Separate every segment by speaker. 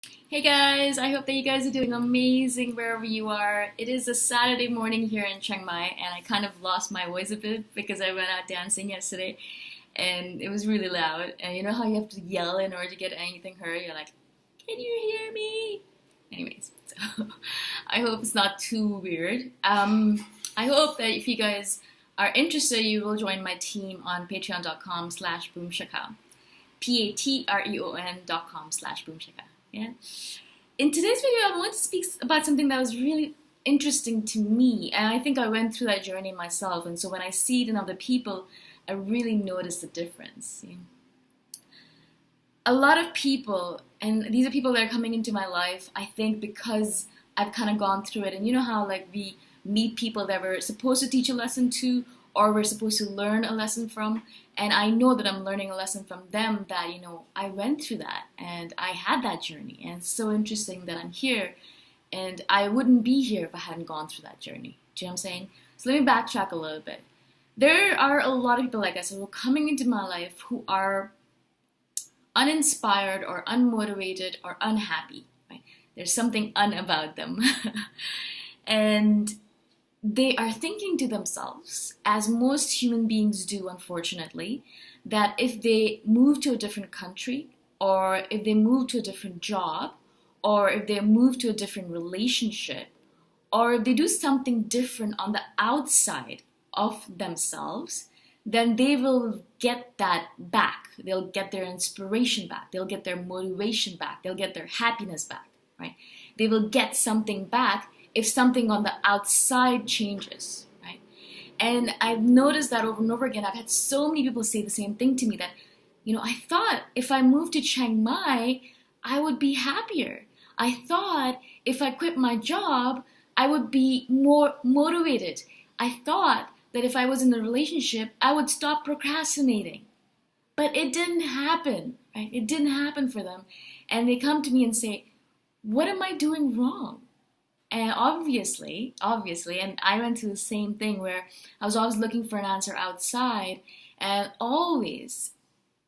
Speaker 1: Hey guys, I hope that you guys are doing amazing wherever you are. It is a Saturday morning here in Chiang Mai, and I kind of lost my voice a bit because I went out dancing yesterday and it was really loud. And you know how you have to yell in order to get anything heard? You're like, can you hear me? Anyways, so I hope it's not too weird. I hope that if you guys are interested, you will join my team on patreon.com/boomshikha. patreon.com/boomshikha. Yeah. In today's video, I want to speak about something that was really interesting to me, and I think I went through that journey myself. And so when I see it in other people, I really notice the difference. Yeah. A lot of people, and these are people that are coming into my life, I think because I've kind of gone through it. And you know how like we meet people that we're supposed to teach a lesson to, or we're supposed to learn a lesson from, and I know that I'm learning a lesson from them that, I went through that and I had that journey, and it's so interesting that I'm here, and I wouldn't be here if I hadn't gone through that journey. Do you know what I'm saying? So let me backtrack a little bit. There are a lot of people, like I said, who are coming into my life who are uninspired or unmotivated or unhappy. Right? There's something about them. And they are thinking to themselves, as most human beings do, unfortunately, that if they move to a different country, or if they move to a different job, or if they move to a different relationship, or if they do something different on the outside of themselves, then they will get that back. They'll get their inspiration back. They'll get their motivation back. They'll get their happiness back, right? They will get something back if something on the outside changes, right? And I've noticed that over and over again. I've had so many people say the same thing to me that, I thought if I moved to Chiang Mai, I would be happier. I thought if I quit my job, I would be more motivated. I thought that if I was in a relationship, I would stop procrastinating. But it didn't happen, right? It didn't happen for them. And they come to me and say, what am I doing wrong? And obviously, and I went through the same thing where I was always looking for an answer outside, and always,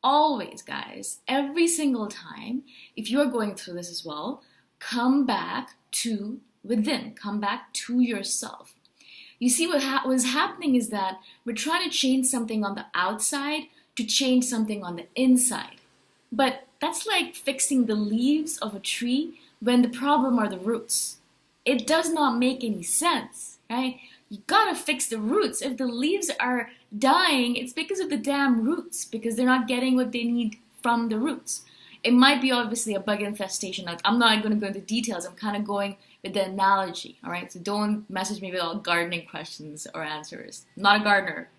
Speaker 1: guys, every single time, if you're going through this as well, come back to within, come back to yourself. You see, what was happening is that we're trying to change something on the outside to change something on the inside. But that's like fixing the leaves of a tree when the problem are the roots. It does not make any sense, right? You gotta fix the roots. If the leaves are dying, it's because of the damn roots, because they're not getting what they need from the roots. It might be obviously a bug infestation. I'm not going to go into details. I'm kind of going with the analogy, all right? So don't message me with all gardening questions or answers. I'm not a gardener.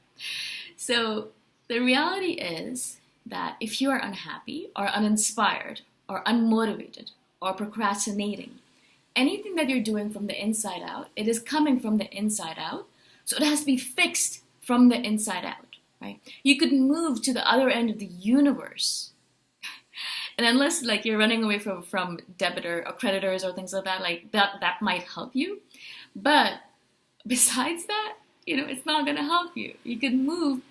Speaker 1: So the reality is that if you are unhappy or uninspired or unmotivated or procrastinating, anything that you're doing from the inside out, it is coming from the inside out. So it has to be fixed from the inside out, right? You could move to the other end of the universe. And unless like you're running away from debitor or creditors or things like that, like that might help you. But besides that, it's not going to help you. You could move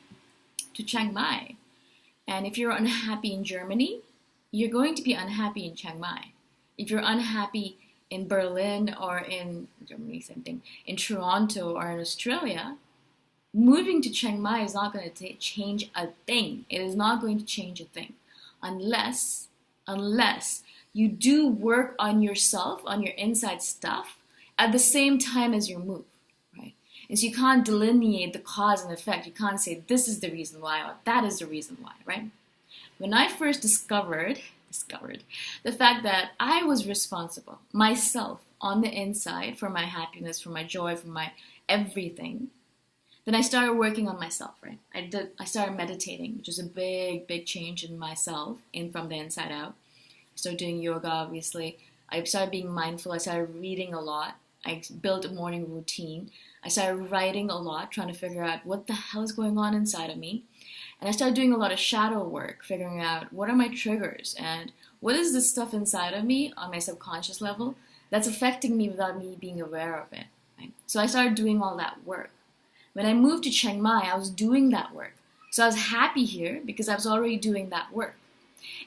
Speaker 1: to Chiang Mai. And if you're unhappy in Germany, you're going to be unhappy in Chiang Mai. If you're unhappy in Berlin or in Germany, same thing, in Toronto or in Australia, moving to Chiang Mai is not going to change a thing. It is not going to change a thing unless you do work on yourself, on your inside stuff, at the same time as your move, right? And so you can't delineate the cause and effect. You can't say this is the reason why or that is the reason why, right? When I first discovered the fact that I was responsible, myself, on the inside, for my happiness, for my joy, for my everything, then I started working on myself, right? I started meditating, which is a big change in myself, from the inside out. I started doing yoga, obviously. I started being mindful. I started reading a lot. I built a morning routine. I started writing a lot, trying to figure out what the hell is going on inside of me. And I started doing a lot of shadow work, figuring out what are my triggers and what is this stuff inside of me on my subconscious level that's affecting me without me being aware of it. Right? So I started doing all that work. When I moved to Chiang Mai, I was doing that work. So I was happy here because I was already doing that work.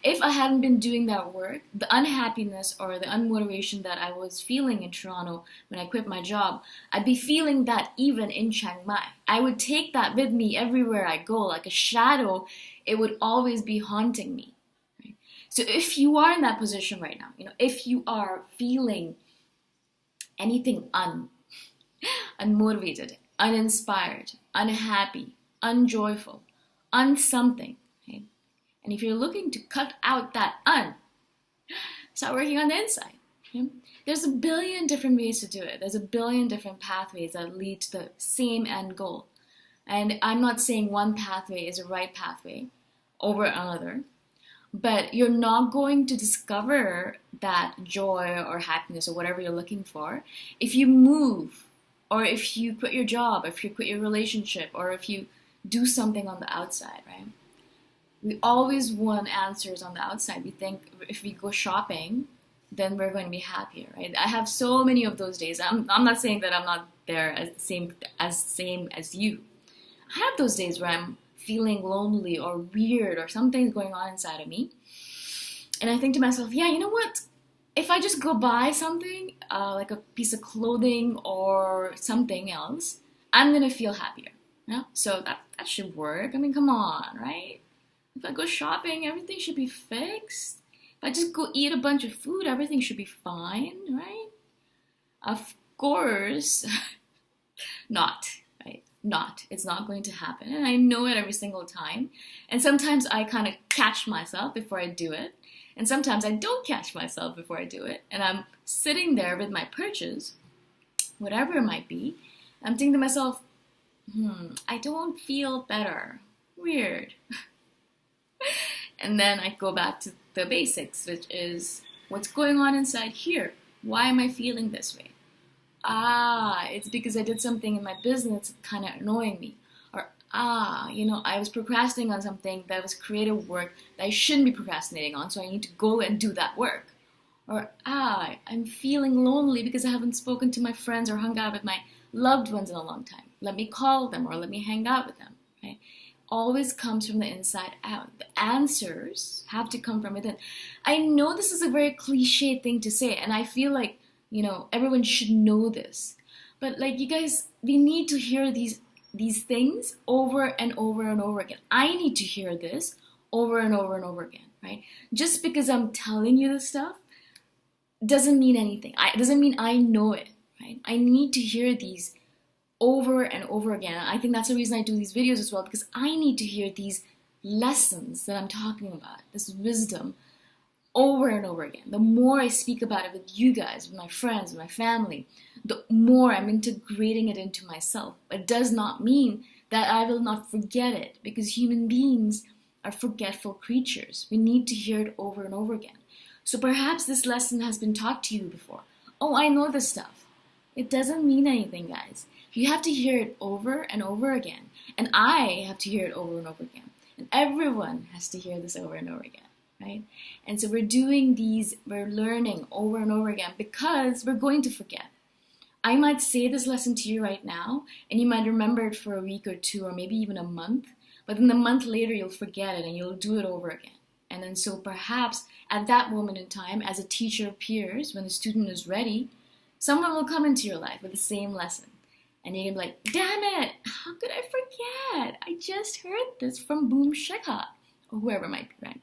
Speaker 1: If I hadn't been doing that work, the unhappiness or the unmotivation that I was feeling in Toronto when I quit my job, I'd be feeling that even in Chiang Mai. I would take that with me everywhere I go, like a shadow. It would always be haunting me. Right? So if you are in that position right now, if you are feeling anything unmotivated, uninspired, unhappy, unjoyful, unsomething, okay? And if you're looking to cut out that start working on the inside. Okay? There's a billion different ways to do it. There's a billion different pathways that lead to the same end goal. And I'm not saying one pathway is a right pathway over another, but you're not going to discover that joy or happiness or whatever you're looking for if you move, or if you quit your job, if you quit your relationship, or if you do something on the outside, right? We always want answers on the outside. We think if we go shopping, then we're going to be happier, right? I have so many of those days. I'm not saying that I'm not there as same as you. I have those days where I'm feeling lonely or weird or something's going on inside of me. And I think to myself, yeah, you know what? If I just go buy something, like a piece of clothing or something else, I'm going to feel happier. Yeah? So that should work. I mean, come on, right? If I go shopping, everything should be fixed. If I just go eat a bunch of food, everything should be fine, right? Of course, not. It's not going to happen. And I know it every single time. And sometimes I kind of catch myself before I do it. And sometimes I don't catch myself before I do it. And I'm sitting there with my purchase, whatever it might be. I'm thinking to myself, I don't feel better. Weird. And then I go back to the basics, which is what's going on inside here? Why am I feeling this way? It's because I did something in my business that's kind of annoying me. Or, I was procrastinating on something that was creative work that I shouldn't be procrastinating on, so I need to go and do that work. Or, I'm feeling lonely because I haven't spoken to my friends or hung out with my loved ones in a long time. Let me call them or let me hang out with them, right? Always comes from the inside out. The answers have to come from within. I know this is a very cliche thing to say, and I feel like everyone should know this. But like, you guys, we need to hear these things over and over and over again. I need to hear this over and over and over again, right? Just because I'm telling you this stuff doesn't mean anything. It doesn't mean I know it, right? I need to hear these over and over again. I think that's the reason I do these videos as well, because I need to hear these lessons that I'm talking about, this wisdom, over and over again. The more I speak about it with you guys, with my friends, with my family, the more I'm integrating it into myself. It does not mean that I will not forget it, because human beings are forgetful creatures. We need to hear it over and over again. So perhaps this lesson has been taught to you before. Oh, I know this stuff. It doesn't mean anything, guys. You have to hear it over and over again. And I have to hear it over and over again. And everyone has to hear this over and over again. Right? And so we're learning over and over again because we're going to forget. I might say this lesson to you right now, and you might remember it for a week or two, or maybe even a month, but then a month later you'll forget it and you'll do it over again. And then so perhaps at that moment in time, as a teacher appears, when the student is ready, someone will come into your life with the same lesson. And you're going to be like, damn it, how could I forget? I just heard this from Shikha, or whoever it might be, right?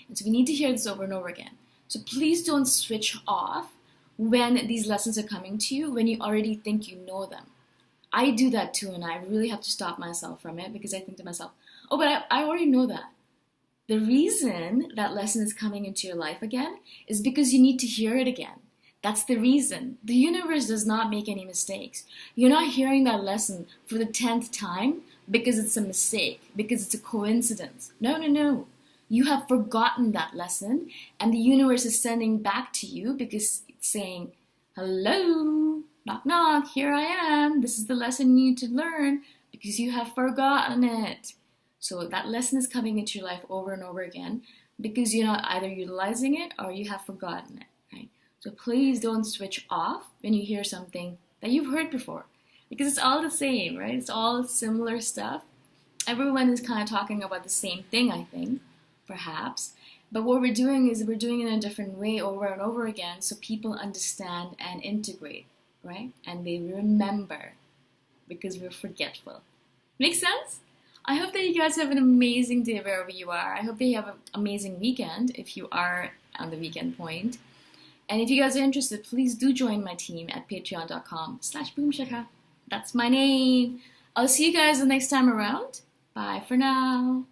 Speaker 1: And so we need to hear this over and over again. So please don't switch off when these lessons are coming to you, when you already think you know them. I do that too, and I really have to stop myself from it, because I think to myself, oh, but I already know that. The reason that lesson is coming into your life again is because you need to hear it again. That's the reason. The universe does not make any mistakes. You're not hearing that lesson for the 10th time because it's a mistake, because it's a coincidence. No. You have forgotten that lesson, and the universe is sending back to you because it's saying, hello, knock, knock, here I am. This is the lesson you need to learn because you have forgotten it. So that lesson is coming into your life over and over again because you're not either utilizing it or you have forgotten it, right? So please don't switch off when you hear something that you've heard before, because it's all the same, right? It's all similar stuff. Everyone is kind of talking about the same thing, I think. perhaps. But what we're doing is we're doing it in a different way over and over again so people understand and integrate, right? And they remember because we're forgetful. Make sense? I hope that you guys have an amazing day wherever you are. I hope that you have an amazing weekend if you are on the weekend point. And if you guys are interested, please do join my team at patreon.com/boomshikha. That's my name. I'll see you guys the next time around. Bye for now.